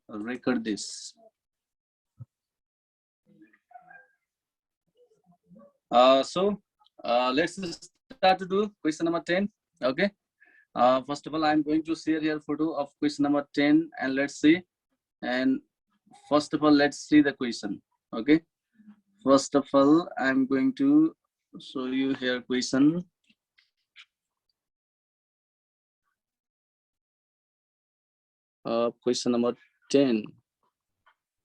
record this. Let's start to do question number 10. Okay. First of all, I'm going to share here photo of question number 10 and let's see. And first of all, let's see the question. Okay. First of all, I'm going to show you here question. Question number 10.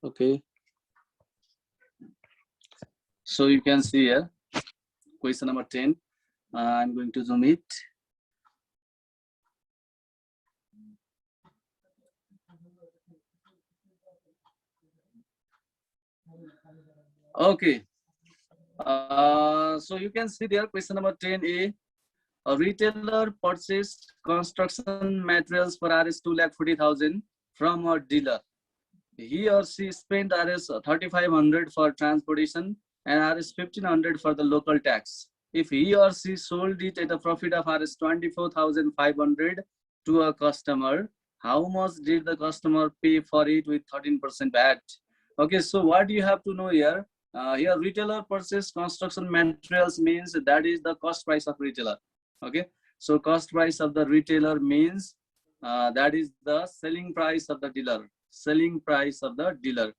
Okay. So you can see here question number 10. I'm going to zoom it. Okay. So you can see there question number 10A. A retailer purchased construction materials for Rs 2,40,000 from a dealer. He or she spent Rs 3,500 for transportation and Rs 1,500 for the local tax. If he or she sold it at a profit of Rs 24,500 to a customer, how much did the customer pay for it with 13% VAT? Okay, so what you have to know here, here retailer purchase construction materials means that is the cost price of retailer. Okay, so cost price of the retailer means that is the selling price of the dealer. Selling price of the dealer,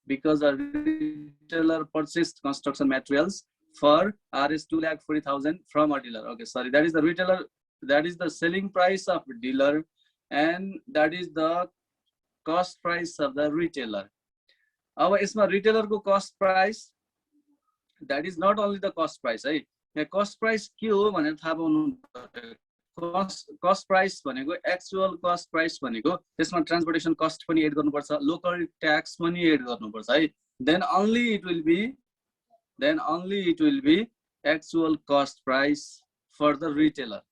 because a retailer purchased construction materials for Rs 2,40,000 from a dealer. Okay, sorry, that is the retailer, that is the selling price of dealer, and that is the cost price of the retailer. अब इसमें retailer को cost price, that is not only the cost price है, यहाँ cost price के हो भनेर थाहा पाउनु, cost price भनेको actual cost price भनेको त्यसमा transportation cost पनि add गर्नुपर्छ, local tax पनि add गर्नुपर्छ है, then only it will be actual cost price for the retailer.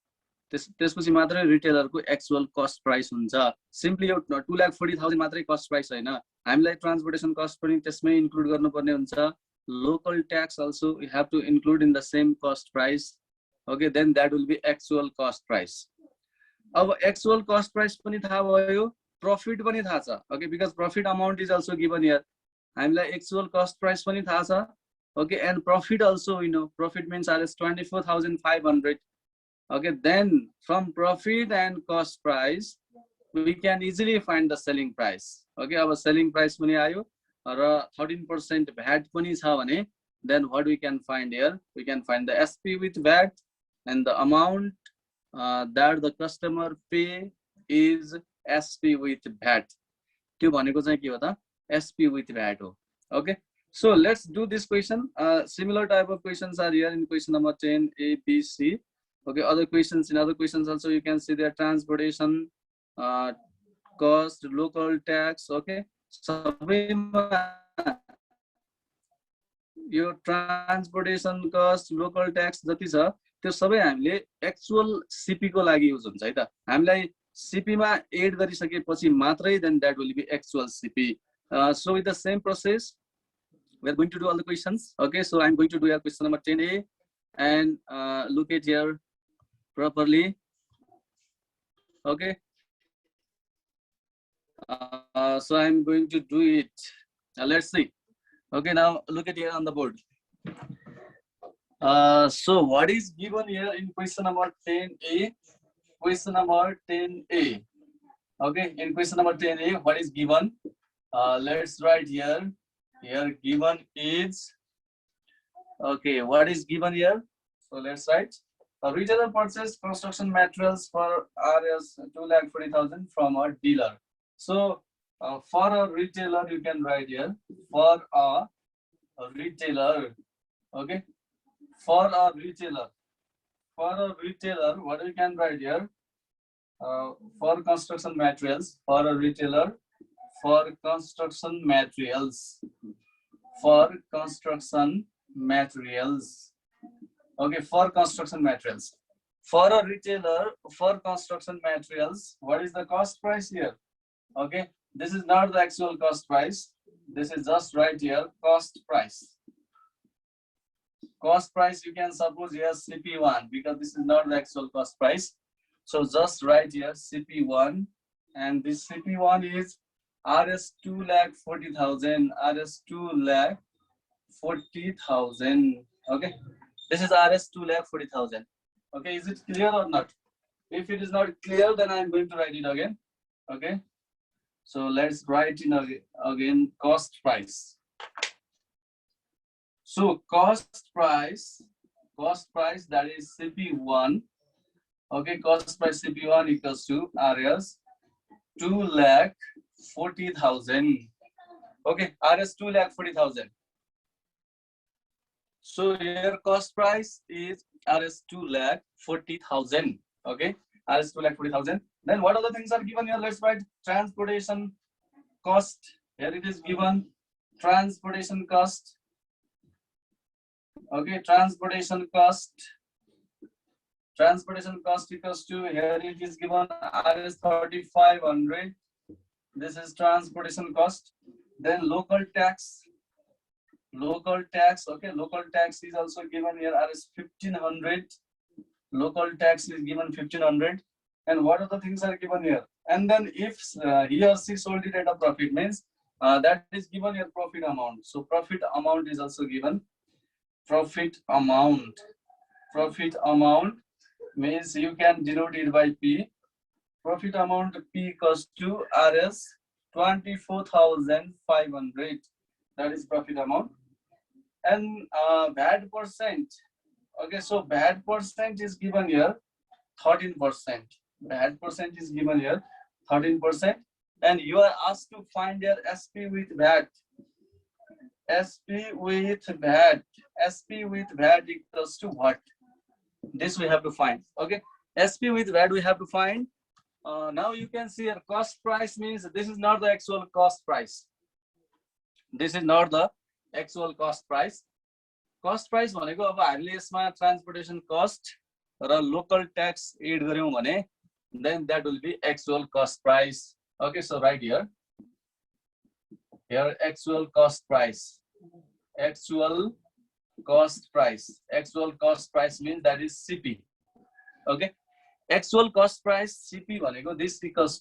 त्यसपछि मात्रै retailer को actual cost price हुन्छ. Simply 2,40,000 मात्रै cost price हैन, हामीलाई transportation cost पनि त्यसमै include गर्नुपर्ने हुन्छ, local tax also we have to include in the same cost price. Okay, then that will be actual cost price. अब actual cost price पनि थाहा भयो, profit पनि थाहा छ. Okay, because profit amount is also given here. हामीलाई actual cost price पनि थाहा छ. Okay, and profit also, you know, profit means Rs 24,500. Okay, then from profit and cost price we can easily find the selling price. Okay, our selling price पनि आयो र 13% VAT पनि छ भने, then what we can find here, we can find the SP with VAT and the amount that the customer pay is SP with VAT. त्यो भनेको चाहिँ के हो त, SP with VAT हो. Okay, so let's do this question. Similar type of questions are here in question number 10 A, B, C. Okay, other questions, in other questions also you can see their transportation cost, local tax. Okay, your transportation cost, local tax जति छ त्यो सबै हामीले actual CP को लागि use हुन्छ है त. हामीलाई सीपी मा एड गरिसकेपछि मात्रै then that will be actual CP. So with the same process we are going to do all the questions. Okay, so I'm going to do your question number 10A and look at here properly. Okay, so I'm going to do it. Let's see. Okay, now look at here on the board. So what is given here in question number 10A? Question number 10A. Okay, in question number 10A, what is given? Let's write here. Here given is, okay, what is given here? So let's write. A retailer purchased construction materials for Rs 2,40,000 from a dealer. So for a retailer, you can write here for a retailer. Okay, for a retailer, what you can write here? For construction materials, for a retailer, for construction materials, for construction materials. Okay, for construction materials, for a retailer, for construction materials, what is the cost price here? Okay, this is not the actual cost price, this is just right here cost price. Cost price you can suppose here CP1 because this is not the actual cost price. So just write here CP1 and this CP1 is RS 2,40,000, RS 2,40,000. Okay, this is RS 2,40,000. Okay, is it clear or not? If it is not clear, then I am going to write it again. Okay, so let's write in again cost price. So cost price that is CP1. Okay, cost price CP1 equals to RS 2,40,000. Okay, RS 2,40,000. So here cost price is RS 2,40,000. Okay, RS 2,40,000. Then what other things are given here? Let's write transportation cost. Here it is given transportation cost. Okay, transportation cost. Transportation cost equals to, here it is given RS 3,500. This is transportation cost. Then local tax. Okay, local tax is also given here RS 1,500. Local tax is given 1,500. And what other things are given here? And then if he or she sold it at a profit, means that is given your profit amount. So profit amount is also given. Profit amount means you can denote it by P. Profit amount P equals to RS 24,500. That is profit amount. And VAT percent. Okay, so VAT percent is given here 13%. VAT percent is given here 13%. And you are asked to find your SP with VAT. SP with VAT. SP with VAT equals to what? This we have to find. Okay, SP with VAT we have to find. Now you can see here cost price means this is not the actual cost price. This is not the actual cost price. Cost price भनेको अब हामीले यसमा transportation cost र local tax add गर्यौं भने then that will be actual cost price. Okay, so right here actual cost price. Actual cost price means that is CP. Okay, actual cost price CP भनेको this equals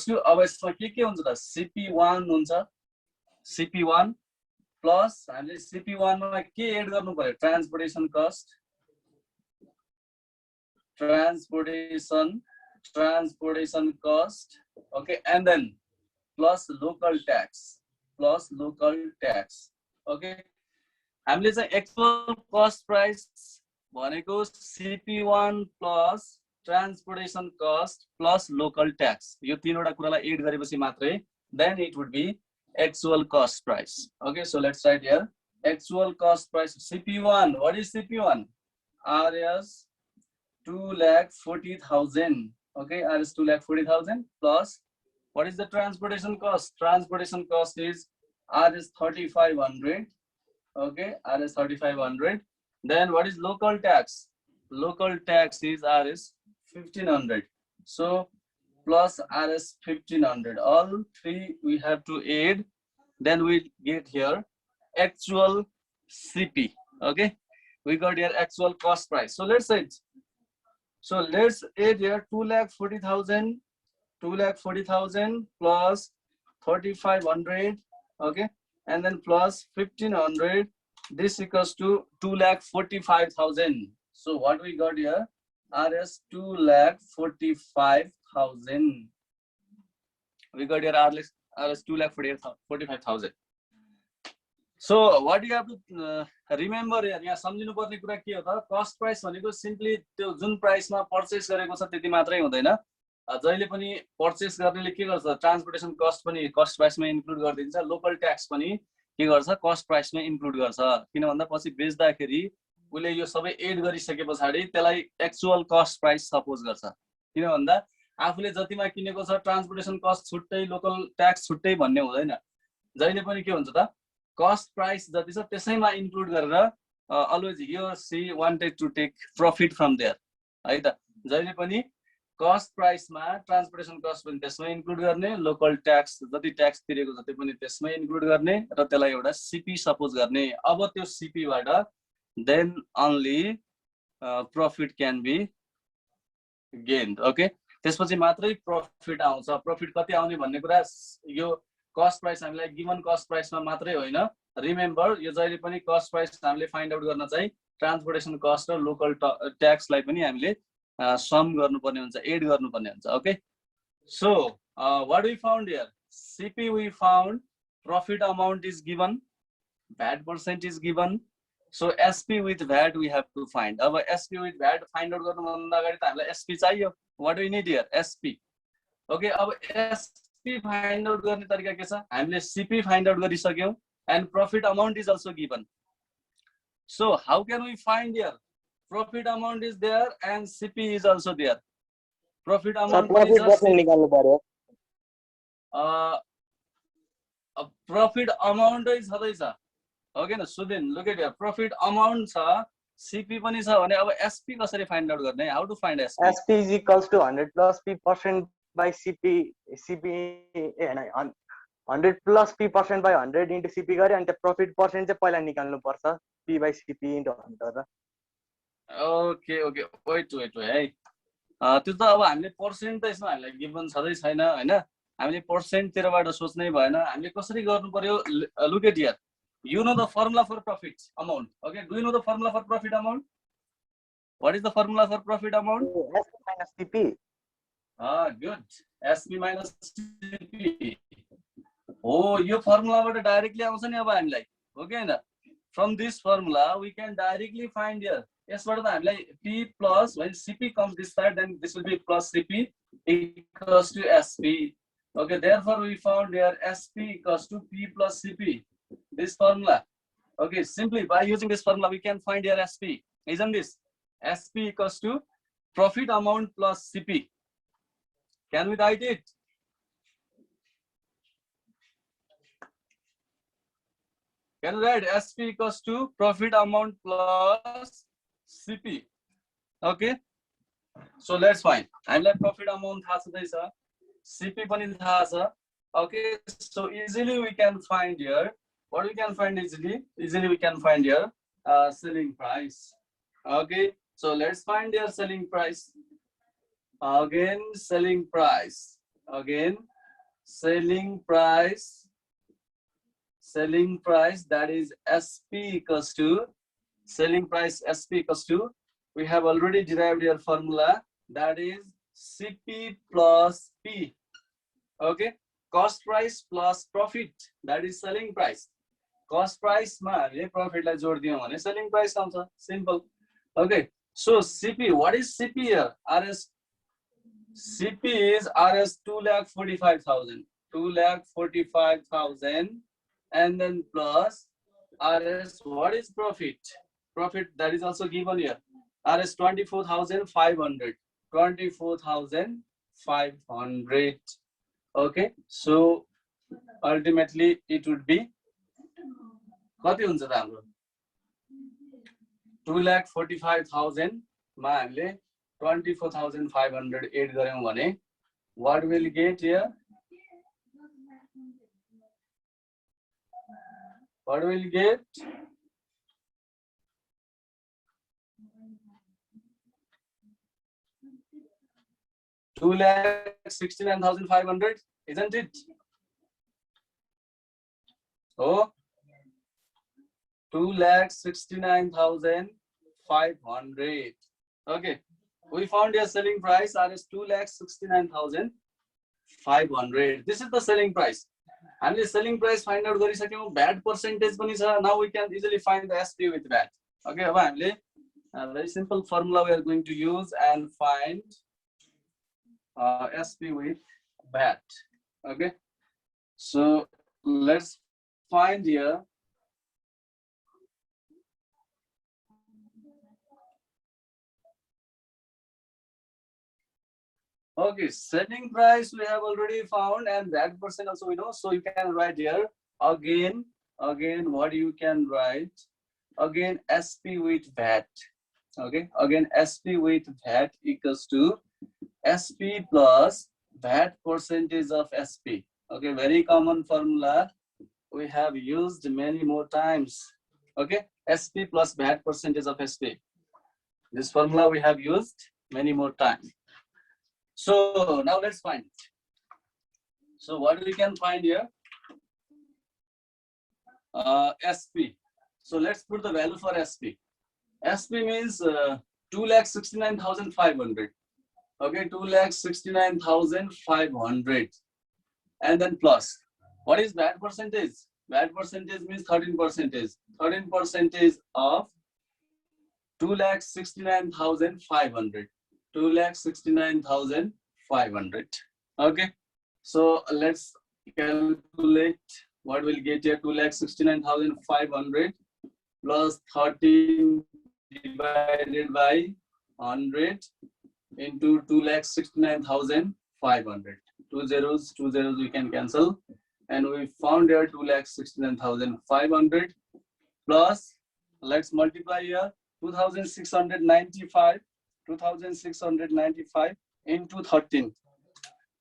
to अब यसमा के हुन्छ त CP1 हुन्छ. CP1 plus हामीले CP1 मा के एड गर्नु पर्यो? Transportation cost. Okay, and then plus local tax. Okay, हामीले चाहिँ actual cost price भनेको CP1 plus transportation cost plus local tax. यो तीनवटा कुरालाई एड गरेपछि मात्रै then it would be actual cost price. Okay, so let's write here actual cost price CP1. What is CP1? RS 2,40,000. Okay, RS 2,40,000 plus what is the transportation cost? Transportation cost is RS 3,500. Okay, RS 3,500. Then what is local tax? Local tax is RS 1,500. So plus RS 1,500. All three we have to add. Then we get here actual CP. Okay, we got here actual cost price. So let's say so let's add here 2,40,000 plus 3,500. Okay, and then plus 1,500. This equals to 2,45,000. So what we got here? RS 2,45,000. We got here RS 2,45,000. So what you have to remember here, यहाँ सम्झिनु पर्ने कुरा के हो त? Cost price भनेको simply त्यो जुन price मा purchase गरेको छ त्यति मात्रै हुँदैन. जहिले पनि purchase गर्नेले के गर्छ? Transportation cost पनि cost price मा include गरिदिन्छ. Local tax पनि के गर्छ? Cost price मा include गर्छ. किन भन्दा पछि बेच्दाखेरि उले यो सबै एड गरिसकेपछि त्यसलाई एक्चुअल कस्ट प्राइस सपोज गर्छ. किन भन्दा आफूले जतिमा किनेको छ ट्रान्सपोर्टेसन कस्ट छुट्टै लोकल ट्याक्स छुट्टै भन्ने हुँदैन. जहिले पनि के हुन्छ त कस्ट प्राइस जति छ त्यसैमा इन्क्लुड गरेर always he or she wanted to take profit from there है त. जहिले पनि कस्ट प्राइसमा ट्रान्सपोर्टेसन कस्ट पनि त्यसमै इन्क्लुड गर्ने, लोकल ट्याक्स जति ट्याक्स तिरेको छ त्यो पनि त्यसमै इन्क्लुड गर्ने र त्यसलाई एउटा सीपी सपोज गर्ने. अब त्यो सीपी बाट then only profit can be gained. Okay, त्यसपछि मात्रै प्रफिट आउँछ। प्रफिट कति आउने भन्ने कुरा यो कस्ट प्राइस हामीलाई गिभन कस्ट प्राइसमा मात्रै होइन, रिमेम्बर यो जहिले पनि कस्ट प्राइस हामीले फाइन्ड आउट गर्न चाहिँ ट्रान्सपोर्टेसन कस्ट र लोकल ट्याक्सलाई पनि हामीले सम गर्नुपर्ने हुन्छ, एड गर्नुपर्ने हुन्छ। Okay, so what we found here, CP we found, profit amount is given, VAT percent is given, so SP with VAT we have to find. अब SP with VAT find out गर्नुभन्दा अगाडि त हामीलाई SP चाहियो। what do we need here, SP. Okay, अब SP find out गर्ने तरिका के छ, हामीले CP find out गरिसक्यौं and profit amount is also given. So how can we find here, profit amount is there and CP is also there. Profit amount profit percent निकाल्नु पर्यो। profit amount is छँदैछ। Okay न सुदिन, look at here, profit amount छ, CP पनि छ भने अब SP कसरी फाइन्ड आउट गर्ने, how to find SP? SP is equals to 100 plus P% by CP, हैन 100 plus P% by 100 into CP गरे अनि त्यो प्रॉफिट पर्सेन्ट चाहिँ पहिला निकाल्नु पर्छ, P by CP into 100 र। ओके ओके, वेट है, त्यो त अब हामीले पर्सेन्ट त यसमा हामीलाई गिभन छँदै छैन हैन, हामीले पर्सेन्ट तिरबाट सोच्नै भएन, हामीले कसरी गर्नु पर्यो, look at here, you know the formula for profit amount. Okay, do you know the formula for profit amount? What is the formula for profit amount? SP minus CP. Good, SP minus CP. Oh, यो फर्मुलाबाट directly आउँछ नि अब हामीलाई। Okay हैन, from this formula we can directly find here, यसबाट त हामीलाई P plus when CP comes this side then this will be plus CP equals to SP. Okay, therefore we found here SP equals to P plus CP, this formula. Okay, simply by using this formula we can find here SP, isn't this? SP equals to profit amount plus CP. Can we write it? Can we write SP equals to profit amount plus CP? Okay, so let's find. I'm like profit amount थाहा छ, CP पनि थाहा छ. Okay, so easily we can find here. What we can find easily? Easily we can find here selling price. Okay, so let's find your selling price. Again, selling price. Again, selling price. Selling price, that is SP equals to selling price, SP equals to, we have already derived your formula, that is CP plus P. Okay, cost price plus profit, that is selling price. Cost price मा हामीले profit लाई जोड दियौं भने selling price आउँछ, simple. Okay, so CP, what is CP here? RS, CP is RS 2,45,000, 2,45,000, and then plus RS, what is profit? Profit, that is also given here, RS 24,500, 24,500. Okay, so ultimately it would be कति हुन्छ त हाम्रो 2,45,000 मा हामीले 24,500 add गर्यौं भने what will get here? What will get? $2,69,500, isn't it? Oh, 2,69,500. Okay, we found your selling price as 2,69,500. This is the selling price. And the selling price find out VAT percentage. Now we can easily find the SP with VAT. Okay, a very simple formula we are going to use and find SP with VAT. Okay, so let's find here. Okay, selling price we have already found and VAT percent also we know. So you can write here again what you can write again SP with VAT. Okay, again SP with VAT equals to SP plus VAT percentage of SP. Okay, very common formula we have used many more times. Okay, SP plus VAT percentage of SP. This formula we have used many more times. So now let's find it. So what we can find here? SP. So let's put the value for SP. SP means 2,69,500. Okay, 2,69,500. And then plus. What is VAT percentage? VAT percentage means 13%. 13% of 2,69,500. 2,69,500. Okay. So let's calculate what we'll get here. 2,69,500 plus 13 divided by 100 into 2,69,500. Two zeros we can cancel, and we found here 2,69,500 plus, let's multiply here, 2,695 into 13.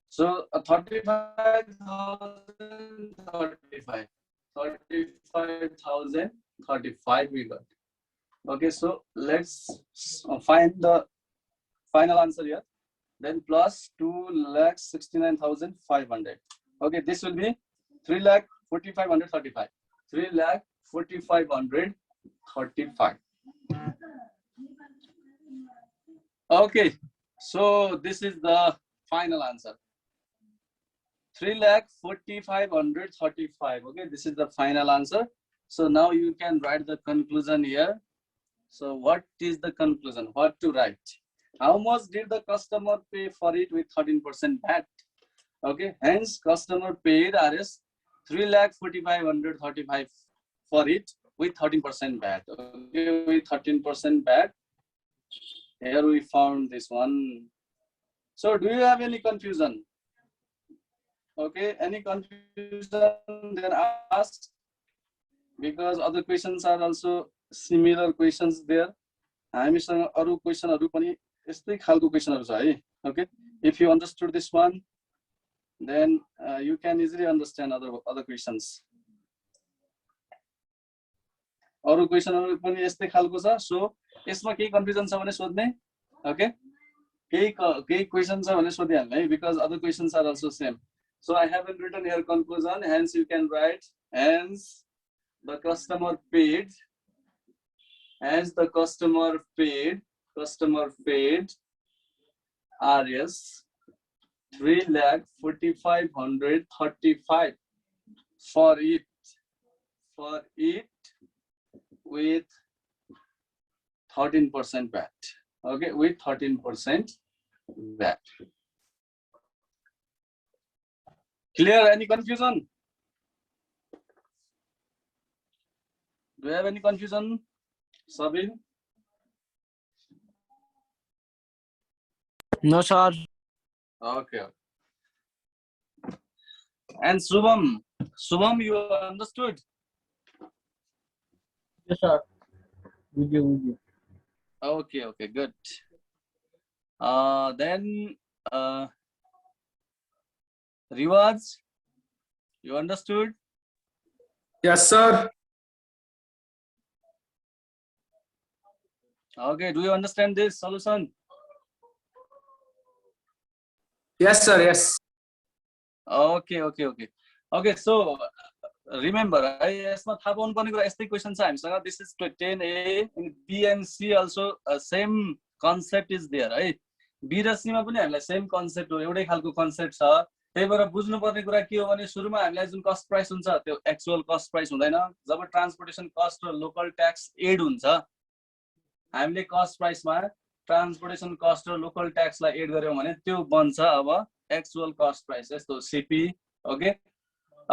So 35,035 we got. Okay, so let's find the final answer here. Then plus 2,69,500. Okay, this will be 3,45,135. 3,45,135. Okay, so this is the final answer. 3,45,135. Okay, this is the final answer. So now you can write the conclusion here. So what is the conclusion? What to write? How much did the customer pay for it with 13% VAT? Okay, hence customer paid Rs 3,45,135 for it with 13% VAT. Okay, with 13% VAT. Here we found this one. So do you have any confusion? Okay, any confusion then ask, because other questions are also similar questions there. हामीसँग अरु क्वेशनहरु पनि यस्तै खालको क्वेशनहरु छ है. Okay, if you understood this one, then you can easily understand other questions. अरु क्वेशनहरु पनि यस्तै खालको छ. So यसमा केही कन्फ्युजन छ भने सोध्ने. Okay, केही क्वेशन छ भने सोधिहाल्नु है, because other questions are also same. So I haven't written here conclusion, hence you can write, hence the customer paid, as the customer paid Rs 3,45,135 for it with 13% VAT. Okay, with 13% VAT. Clear? Any confusion? Do you have any confusion, Sabin? No, sir. Okay. And Subham, you understood? Yes, sir. With you. Okay, good. Then Riwaz, you understood? Yes, sir. Okay, do you understand this solution? Yes, sir. Yes. Okay. So remember, यसमा थाहा पाउनु पर्ने कुरा यस्तै question छ हामीसँग. This is 10A. In B and C also same concept is there है. B र C मा पनि हामीलाई same concept हो, एउटै खालको concept छ. त्यही भएर बुझ्नु पर्ने कुरा के हो भने सुरुमा हामीलाई जुन कस्ट प्राइस हुन्छ त्यो एक्चुअल कस्ट प्राइस हुँदैन. जब ट्रान्सपोर्टेसन कस्ट र लोकल ट्याक्स एड हुन्छ, हामीले कस्ट प्राइसमा ट्रान्सपोर्टेसन कस्ट र लोकल ट्याक्सलाई एड गर्यौं भने त्यो बन्छ अब एक्चुअल कस्ट प्राइस, जस्तो सीपी. ओके,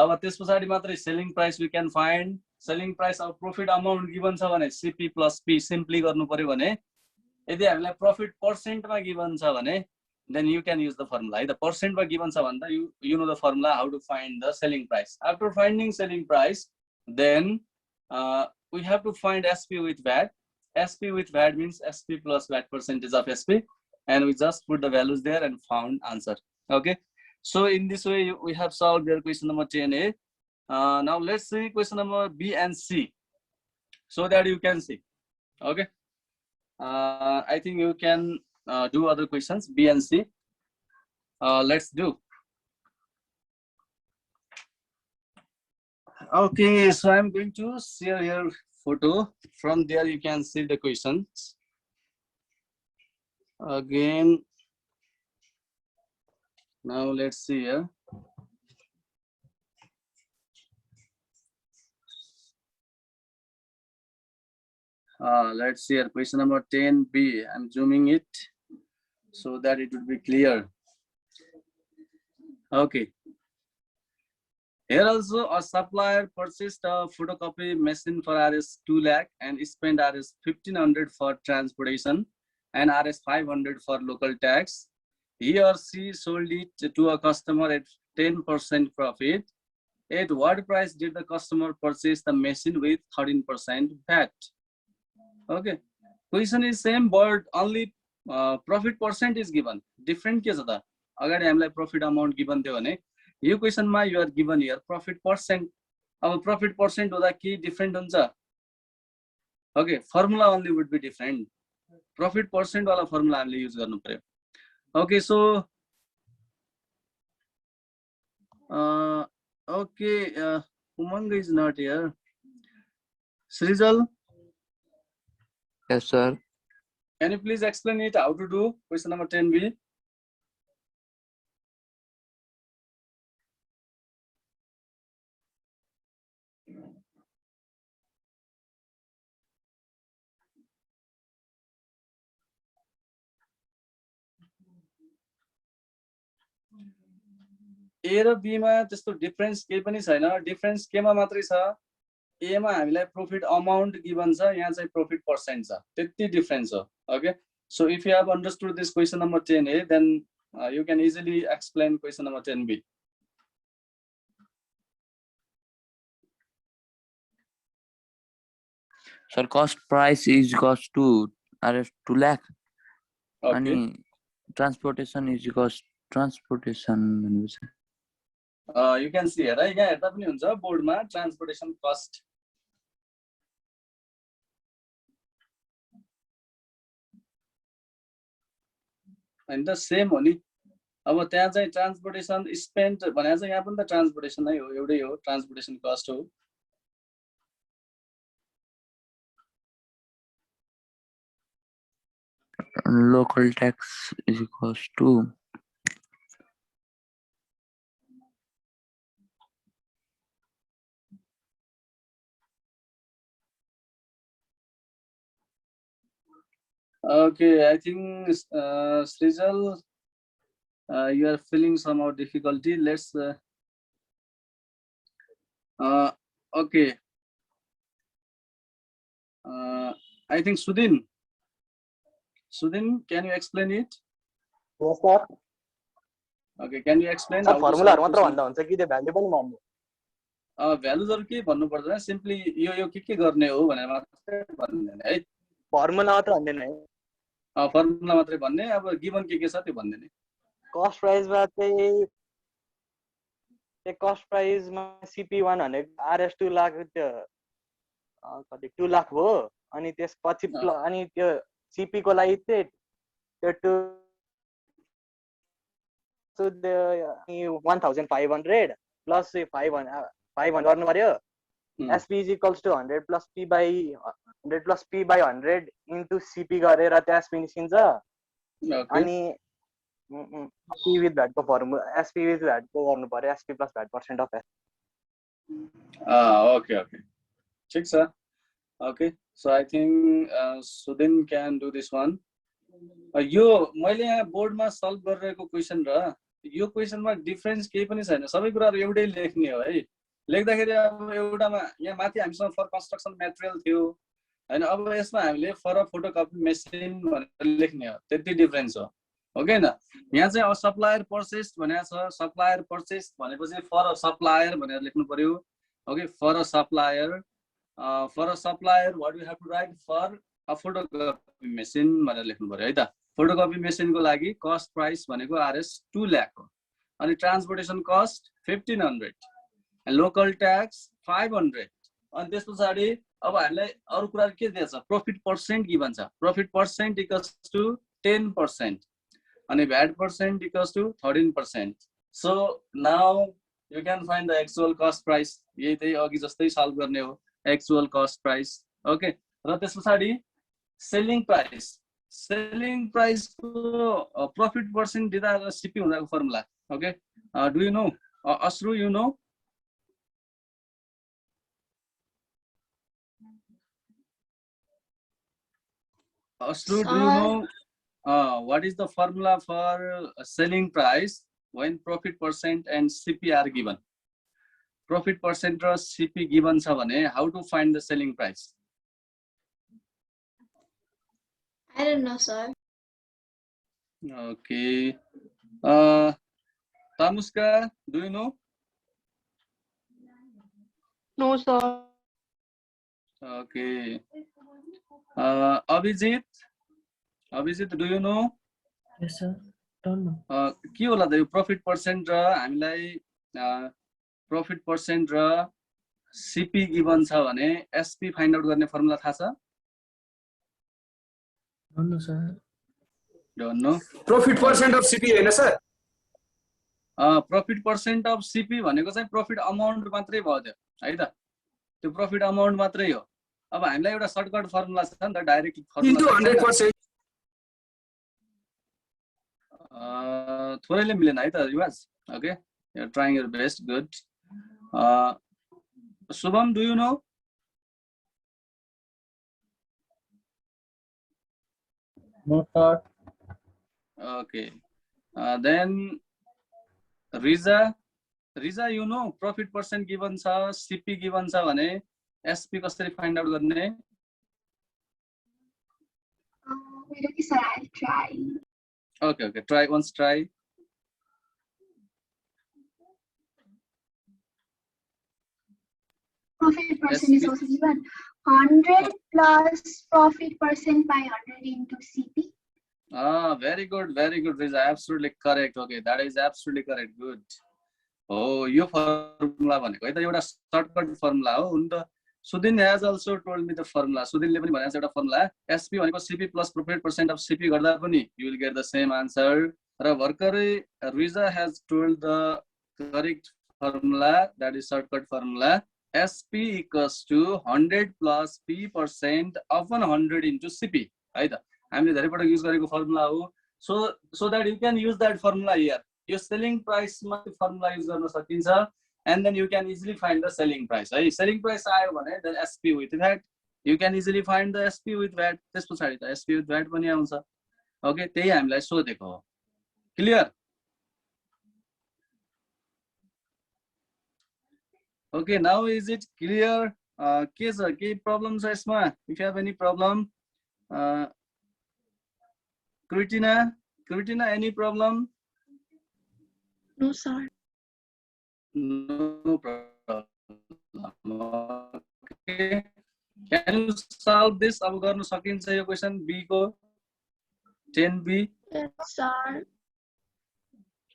अब त्यसपछि मात्रै selling price we can find. Selling price अब प्रोफिट अमाउन्ट गिभन छ भने सीपी प्लस पी सिम्पली गर्नु पर्यो भने, यदि हामीलाई प्रॉफिट पर्सेन्टमा गिभन छ भने then you can use the formula. The percent by given savanda, you know the formula how to find the selling price. After finding selling price, then we have to find SP with VAT. SP with VAT means SP plus VAT percentage of SP, and we just put the values there and found answer. Okay, so in this way we have solved their question number 10A. Now let's see question number B and C, so that you can see. Okay, I think you can do other questions B and C. Let's do. Okay, so I'm going to share your photo. From there, you can see the questions. Again, now let's see here. Let's see here, question number 10B. I'm zooming it so that it would be clear. Okay. Here also, a supplier purchased a photocopy machine for Rs 2 lakh and spent Rs 1500 for transportation and Rs 500 for local tax. He or she sold it to a customer at 10% profit. At what price did the customer purchase the machine with 13% VAT? Okay. Question is same, but only profit percent is given. Different के छ त? अगाडि हामीलाई profit amount given थियो भने यो question मा you are given here profit percent. अब profit percent हुँदा के different हुन्छ? Okay, formula only would be different. Profit percent वाला formula हामीले use गर्नु पर्यो. Okay, so okay, Umang is not here. Srijal, Yes, sir. can you please explain it how to do question number 10B? A raw B मा त्यस्तो difference केही पनि छैन. Difference केमा मात्रै छ? A मा हामीलाई प्रॉफिट अमाउन्ट गिवन छ, यहाँ चाहिँ प्रॉफिट पर्सेन्ट छ. त्यति डिफरेन्स हो. Okay, so if you have understood this question number 10A, then you can easily explain question number 10B. Sir, cost price is equals to Rs 2 lakh. Okay. And transportation is equals transportation. You can see here, यहाँ हेर्दा पनि हुन्छ बोर्डमा transportation कस्ट. हैन त same हो नि. अब त्यहाँ चाहिँ ट्रान्सपोर्टेसन स्पेन्ड भनेको चाहिँ यहाँ पनि त ट्रान्सपोर्टेसन नै हो, एउटै हो, ट्रान्सपोर्टेसन कस्ट हो. Local tax is equals to Okay, I think Srijal, you are feeling somehow difficulty. Let's okay. I think Sudhin, can you explain it? Yes, sir. Okay, can you explain? Sir, formula मात्र भन्दा हुन्छ कि त्यो value पनि भन्नु? भ्यालुजहरु के भन्नु पर्दैन, सिम्पली यो के गर्ने हो भनेर मात्रै भन्दैन है. फर्मुला मात्र भन्दैन है. फर्मुला मात्रै भन्ने, अब गिवन के छ त्यो भन्दैन. कस्ट प्राइसमा चाहिँ त्यो कस्ट प्राइसमा CP1 भनेको Rs 2 लाख त्यो कति 2 लाख भयो. अनि त्यसपछि अनि त्यो CP को लागि चाहिँ त्यो 1500 plus 500 गर्नु पर्यो. SP is equals to 100 plus P by 100 into CP गरेर त्यो SP निस्किन्छ. अनि SP with VAT को फर्मुला SP with VAT को गर्नु पर्यो, SP plus VAT % of S. Okay. ठिक छ. Okay, so I think Sudhin can do this one. यो मैले यहाँ बोर्डमा सल्भ गरिरहेको क्वेशन र यो क्वेशनमा डिफरेन्स केही पनि छैन. सबै कुराहरु एउटै लेख्ने हो है. लेख्दाखेरि अब एउटामा यहाँ माथि हामीसँग फर कन्स्ट्रक्सन मटेरियल थियो हैन, अब यसमा हामीले फर अ फोटोकपी मेसिन भनेर लेख्ने हो. त्यति डिफरेन्स हो. ओके न. यहाँ चाहिँ सप्लायर पर्चेस्ड भनेको छ. सप्लायर पर्चेस्ड भनेपछि फर अ सप्लायर भनेर लेख्नु पर्यो. Okay, for a supplier. For a supplier, what we have to write? For a photocopy machine भनेर लेख्नु पर्यो है त. फोटोकपी मेसिनको लागि कस्ट प्राइस भनेको Rs 2 लाख हो. अनि ट्रान्सपोर्टेसन कस्ट 1500 and लोकल ट्याक्स 500. अनि त्यसपछि अब हामीलाई अरु कुरा के दिएछ? प्रॉफिट पर्सेन्ट गिवन छ. Profit percent equals to 10%. and VAT percent equals to 13%. So now you can find the actual cost price. यही त्यही अघि जस्तै सल्भ गर्ने हो, actual cost price. Okay, र त्यसपछि selling price. Selling price को profit percent दिँदा CP हुँदाको formula. Okay, do you know? Asru, you know? Asru, do you know what is the formula for selling price when profit percent and CP are given? Profit percent or CP given छ भने how to find the selling price? I don't know, sir. Okay. Tamuska, do you know? No, sir. Okay. Abhijit, do you know? Yes, sir. Don't know. के होला त यो profit percent र हामीलाई profit percent र CP given छ भने SP find out गर्ने formula थाहा छ? Don't know, sir. Don't know. Profit percent of CP Hahn sir? Profit percent of CP भनेको चाहिँ profit amount मात्रै भयो त्यो है त, त्यो profit amount मात्रै हो. अब हामीलाई एउटा सर्टकट फर्मुला छ नि त, डाइरेक्ट Into फर्मुला 100%. थोरैले मिलेन है त Eva's. Okay, you're trying your best. Good. Shubham, do you know? No, sir. Okay. Then Riza, you know profit percent given छ, CP given छ भने SP कसरी find out गर्ने? Wait, okay, sir, I'll try. Okay, try once, try. Profit percent is also given 100 plus profit percent by 100 into CP. Very good, Riza. Absolutely correct. Okay, that is absolutely correct. Good. Oh, yo formula भनेको है त एउटा shortcut formula हो नि त. Sudhin has also told me the formula. Sudhinले पनि भनेको छ एउटा formula. SP भनेको CP plus profit percent of CP गर्दा पनि you will get the same answer. र भर्खरै Riza has told the correct formula, that is shortcut formula. SP equals to 100 plus P percent of 100 into CP. है त. हामीले धेरै पटक use गरेको formula हो. So that you can use that formula here. Yo selling price मा formula use गर्न सकिन्छ, and then you can easily find the selling price. है, selling price आयो भने then SP with VAT, you can easily find the SP with VAT. त्यसपछि त SP with VAT पनि आउँछ. ओके, त्यही हामीलाई सोधेको हो. Clear? Okay, now is it clear? के छ, के प्रब्लम छ यसमा? If you have any problem, Kritina, any problem? No, sir. No problem. Okay. Can you solve this? अब गर्न सकिन्छ यो क्वेशन B को 10B? Yes, sir.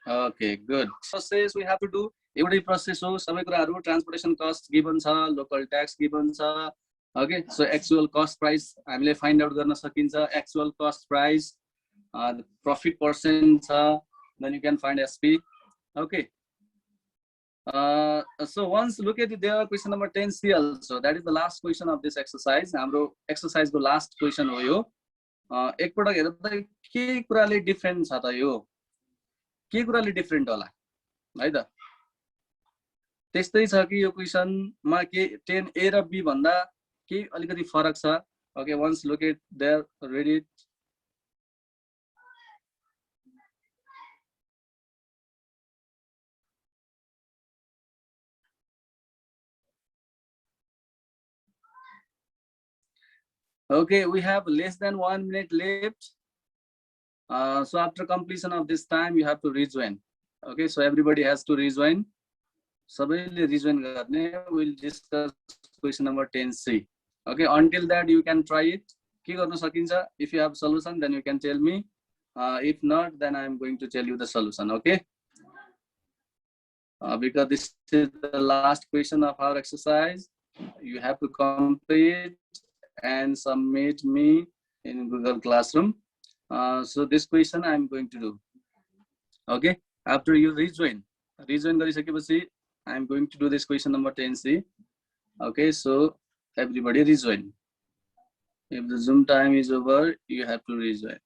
Okay, good. Process we have to do. एउटै प्रोसेस हो, सबै कुराहरु. ट्रान्सपोर्टेसन कस्ट given छ, लोकल ट्याक्स गिवन छ. Okay, so actual cost price हामीले फाइन्ड आउट गर्न सकिन्छ. Actual cost price, profit percent छ, then you can find SP. Okay. So once look at there, question number 10C also. That is the last question of this exercise. हाम्रो exercise को last question हो यो. एकपटक हेर्दा के कुराले different छ त यो? के कुराले डिफरेन्ट होला? है त. त्यस्तै छ कि यो क्वेशनमा के 10A र B भन्दा के अलिकति फरक छ. Okay, once look at there, read it. Okay, we have less than 1 minute left. So after completion of this time, you have to rejoin. Okay, so everybody has to rejoin. सबैले rejoin गर्ने. We'll discuss question number 10C. Okay, until that you can try it. के गर्न सकिन्छ? If you have solution, then you can tell me. If not, then I am going to tell you the solution. Okay. Because this is the last question of our exercise, you have to complete and submit me in Google Classroom. So this question I am going to do. Okay. After you rejoin गरिसकेपछि I am going to do this question number 10C. Okay. So everybody rejoin. If the Zoom time is over, you have to rejoin.